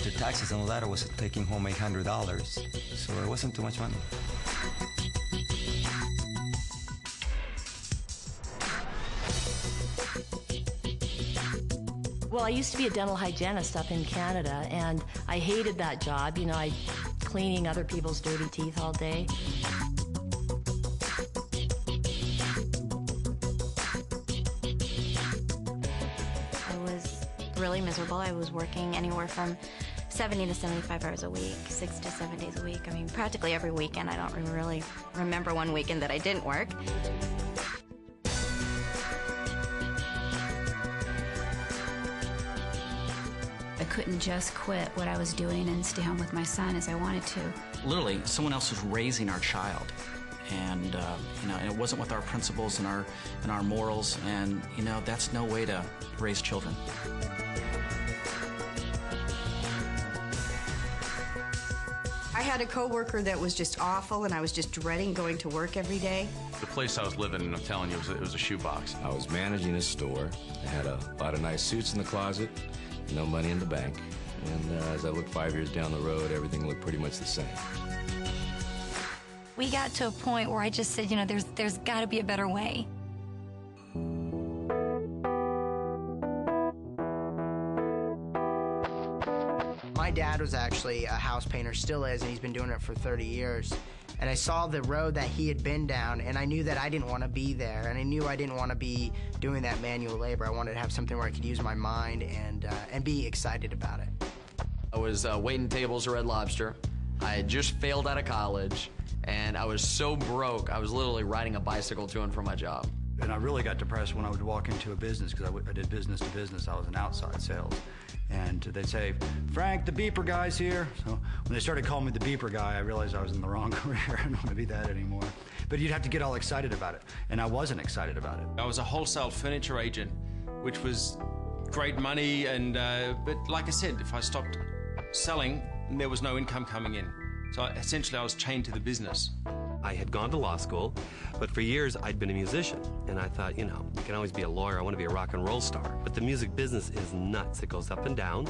after taxes and all that, I was taking home $800. So it wasn't too much money. Well, I used to be a dental hygienist up in Canada, and I hated that job. You know, I cleaning other people's dirty teeth all day. I was really miserable. I was working anywhere from 70 to 75 hours a week, 6 to 7 days a week. I mean, practically every weekend. I don't really remember one weekend that I didn't work. I couldn't just quit what I was doing and stay home with my son as I wanted to. Literally, someone else was raising our child, and you know, and it wasn't with our principles and our morals, and you know, that's no way to raise children. I had a coworker that was just awful, and I was just dreading going to work every day. The place I was living in, I'm telling you, it was a shoebox. I was managing a store. I had a lot of nice suits in the closet, no money in the bank. And as I looked 5 years down the road, everything looked pretty much the same. We got to a point where I just said, you know, there's got to be a better way. My dad was actually a house painter, still is, and he's been doing it for 30 years. And I saw the road that he had been down, and I knew that I didn't want to be there, and I knew I didn't want to be doing that manual labor. I wanted to have something where I could use my mind and be excited about it. I was waiting tables at Red Lobster. I had just failed out of college, and I was so broke, I was literally riding a bicycle to and from my job. And I really got depressed when I would walk into a business, because I did business to business. I was in outside sales. And they'd say, Frank, the beeper guy's here. So when they started calling me the beeper guy, I realized I was in the wrong career. I don't want to be that anymore. But you'd have to get all excited about it. And I wasn't excited about it. I was a wholesale furniture agent, which was great money. And but like I said, if I stopped selling, there was no income coming in. So essentially, I was chained to the business. I had gone to law school, but for years I'd been a musician. And I thought, you know, you can always be a lawyer. I want to be a rock and roll star. But the music business is nuts. It goes up and down.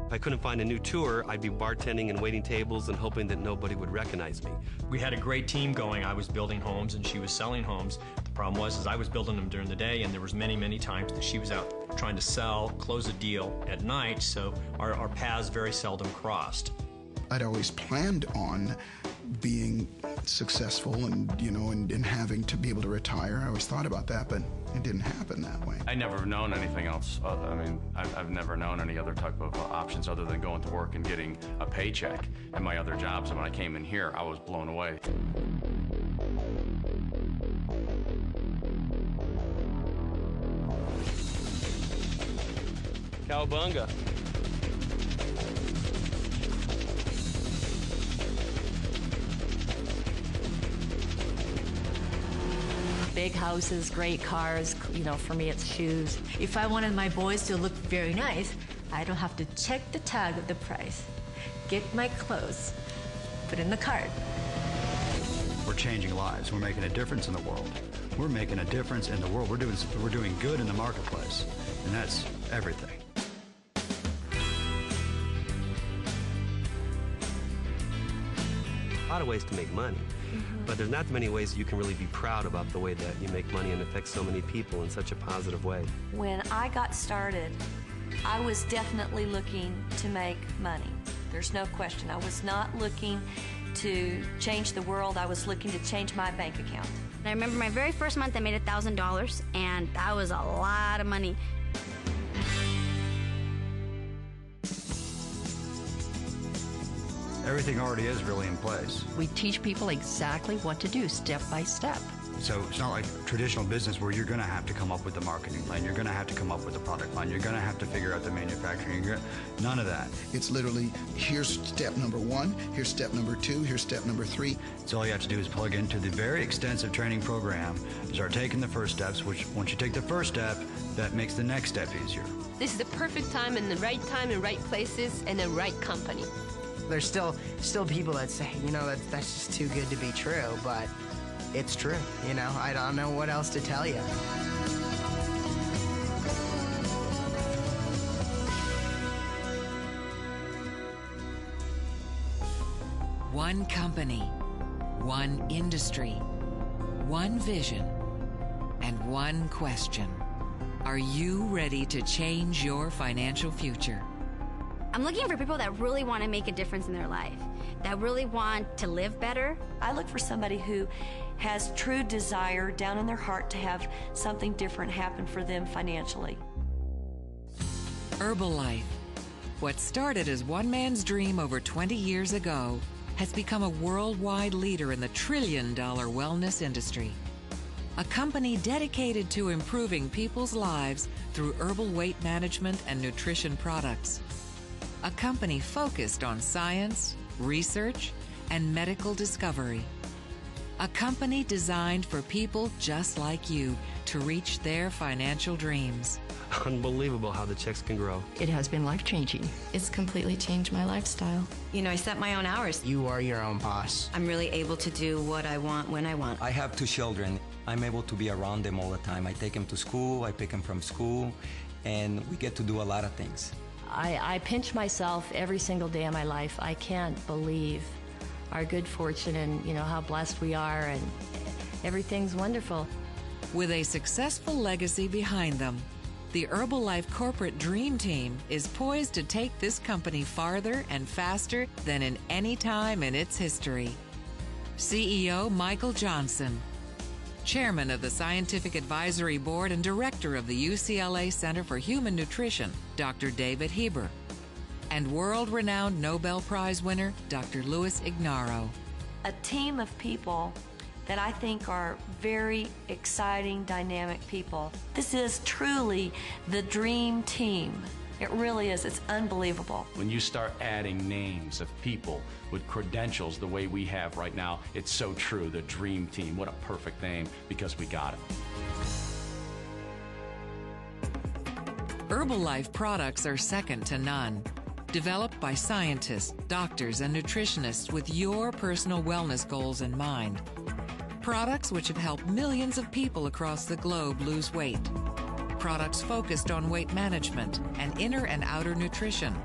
If I couldn't find a new tour, I'd be bartending and waiting tables and hoping that nobody would recognize me. We had a great team going. I was building homes and she was selling homes. The problem was I was building them during the day, and there was many times that she was out trying to sell, close a deal at night, so our paths very seldom crossed. I'd always planned on being successful and, you know, and having to be able to retire. I always thought about that, but it didn't happen that way. I never have known anything else. I mean, I've never known any other type of options other than going to work and getting a paycheck in my other jobs. And when I came in here, I was blown away. Cowabunga. Big houses, great cars, you know, for me it's shoes. If I wanted my boys to look very nice, I don't have to check the tag of the price. Get my clothes, put in the cart. We're changing lives. We're making a difference in the world. We're making a difference in the world. We're doing good in the marketplace, and that's everything. A lot of ways to make money. But there's not many ways you can really be proud about the way that you make money and affect so many people in such a positive way. When I got started, I was definitely looking to make money. There's no question. I was not looking to change the world. I was looking to change my bank account. I remember my very first month I made $1,000, and that was a lot of money. Everything already is really in place. We teach people exactly what to do, step by step. So it's not like traditional business where you're going to have to come up with the marketing plan, you're going to have to come up with the product line, you're going to have to figure out the manufacturing. None of that. It's literally, here's step number 1, here's step number 2, here's step number 3. So all you have to do is plug into the very extensive training program, start taking the first steps, which once you take the first step, that makes the next step easier. This is the perfect time and the right places and the right company. There's still people that say, you know, that's just too good to be true, but it's true. You know, I don't know what else to tell you. One company, one industry, one vision, and one question. Are you ready to change your financial future? I'm looking for people that really want to make a difference in their life, that really want to live better. I look for somebody who has true desire down in their heart to have something different happen for them financially. Herbalife. What started as one man's dream over 20 years ago has become a worldwide leader in the trillion-dollar wellness industry. A company dedicated to improving people's lives through herbal weight management and nutrition products. A company focused on science, research, and medical discovery. A company designed for people just like you to reach their financial dreams. Unbelievable how the checks can grow. It has been life-changing. It's completely changed my lifestyle. You know, I set my own hours. You are your own boss. I'm really able to do what I want when I want. I have 2 children. I'm able to be around them all the time. I take them to school, I pick them from school, and we get to do a lot of things. I pinch myself every single day of my life. I can't believe our good fortune and, you know, how blessed we are, and everything's wonderful. With a successful legacy behind them, the Herbalife Corporate Dream Team is poised to take this company farther and faster than in any time in its history. CEO Michael Johnson, Chairman of the Scientific Advisory Board and Director of the UCLA Center for Human Nutrition, Dr. David Heber, and world-renowned Nobel Prize winner, Dr. Luis Ignarro. A team of people that I think are very exciting, dynamic people. This is truly the dream team. It really is. It's unbelievable. When you start adding names of people with credentials the way we have right now, it's so true. The dream team. What a perfect name, because we got it. Herbalife products are second to none. Developed by scientists, doctors, and nutritionists with your personal wellness goals in mind. Products which have helped millions of people across the globe lose weight. Products focused on weight management and inner and outer nutrition.